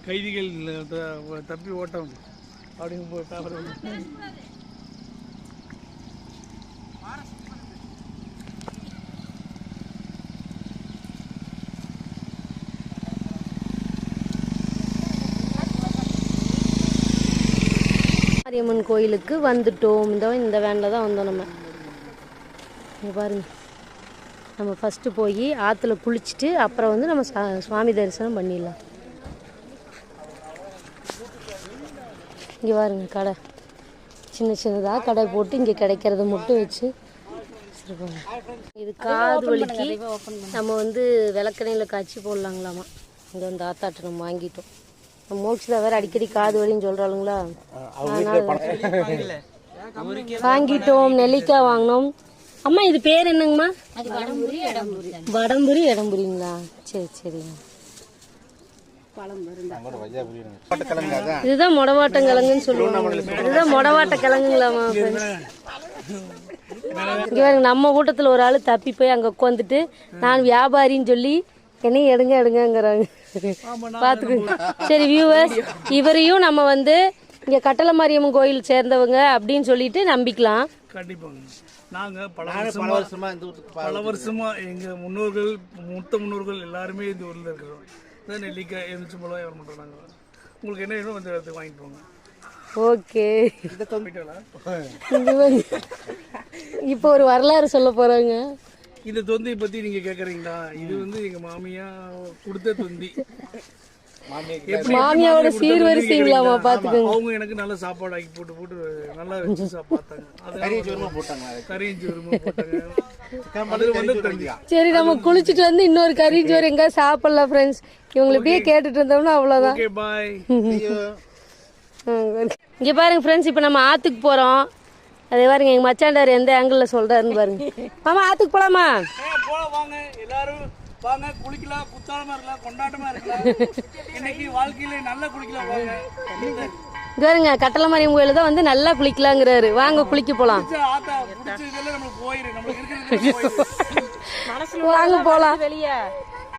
கைதிகள் தப்பி ஓட்டம் அப்படிங்க பேப்பர். மாரியம்மன் கோயிலுக்கு வந்துட்டோம். இந்த வேனில் தான் வந்தோம். நம்ம இங்கே பாருங்க, நம்ம ஃபஸ்ட்டு போய் ஆற்றுல குளிச்சுட்டு அப்புறம் வந்து நம்ம சுவாமி தரிசனம் பண்ணிடலாம். இங்கே பாருங்க, கடை சின்ன சின்னதாக கடை போட்டு இங்கே கிடைக்கிறத மட்டும் வச்சு வச்சுருப்பாங்க. இது காது வலிக்கு நம்ம வந்து விளக்கணையில் காய்ச்சி போடலாங்களாமா. இங்கே வந்து ஆத்தாட்டு நம்ம வாங்கிட்டோம். மோட்சிதா வேறு அடிக்கடி காது வலின்னு சொல்கிறாளுங்களா, வாங்கிட்டோம். நெல்லிக்காய் வாங்கினோம். அம்மா இது பேர் என்னங்கம்மா? வடம்புரி இடம்புரிங்களா? சரி சரிங்க. இதுதான் மொடவாட்டம் கிழங்குன்னு சொல்லுவாங்க. இதுதான் மொடவாட்ட கிழங்குங்களாமா? இங்கே நம்ம கூட்டத்தில் ஒரு ஆள் தப்பி போய் அங்கே உட்காந்துட்டு நான் வியாபாரின்னு சொல்லி என்னையும் எடுங்க எடுங்கங்கிறாங்க. பார்த்துக்குங்க. சரி வியூவர்ஸ், இவரையும் நம்ம வந்து இங்கே கட்டளை மாரியம்மன் கோயில் சேர்ந்தவங்க அப்படின்னு சொல்லிட்டு நம்பிக்கலாம். கண்டிப்பாங்க. நாங்கள் பல வருஷமா எங்கள் முன்னோர்கள் மூத்த முன்னோர்கள் எல்லாருமே இந்த ஊரில் இருக்கிறோம். நெல்லிக்காய் எலுமிச்சம்பழம் வியாபாரம் பண்ணுறாங்க. உங்களுக்கு என்ன வேணும் அந்த இடத்துக்கு வாங்கிட்டு போங்க. ஓகே. இப்போ ஒரு வரலாறு சொல்ல போகிறாங்க. இந்த தொந்தியை பற்றி நீங்கள் கேட்குறீங்களா? இது வந்து எங்கள் மாமியா கொடுத்த தொந்தி. மாமியாவோட சீர்வரிசைங்களாமா? பாத்துக்கோங்க. அவங்க எனக்கு நல்ல சாப்பாடு ஆக்கி போட்டு போட்டு நல்லா வச்சு பார்த்தாங்க. சரி, நம்ம குளிச்சுட்டு வந்து இன்னொரு கறிஞ்சோறு எங்க சாப்பிடலாம் ஃப்ரெண்ட்ஸ். இவங்களை இப்படியே கேட்டுட்டு இருந்தோம்னா அவ்வளவுதான். இங்க பாருங்க ஃப்ரெண்ட்ஸ், இப்ப நம்ம ஆத்துக்கு போறோம். அதே பாருங்க எங்க மச்சாண்டார் எந்த ஆங்கிள் சொல்றாருன்னு பாருங்க. மாமா ஆத்துக்கு போலாமா? எல்லாரும் வாங்க, குளிக்கலாம், குத்தாலமா இருக்கலாம், கொண்டாட்டமா இருக்கலாம். இன்னைக்கு வாழ்க்கையில நல்லா குளிக்கலாம். வாங்க. பாருங்க, கட்டளை மாரியம்மன் கோயில தான் வந்து நல்லா குளிக்கலாங்கிறாரு. வாங்க குளிக்க போலாம். ஆத்தா புடிச்சதெல்லாம் நமக்கு போயிரு. நமக்கு இருக்கிறது வாங்க போலாம் வெளியே.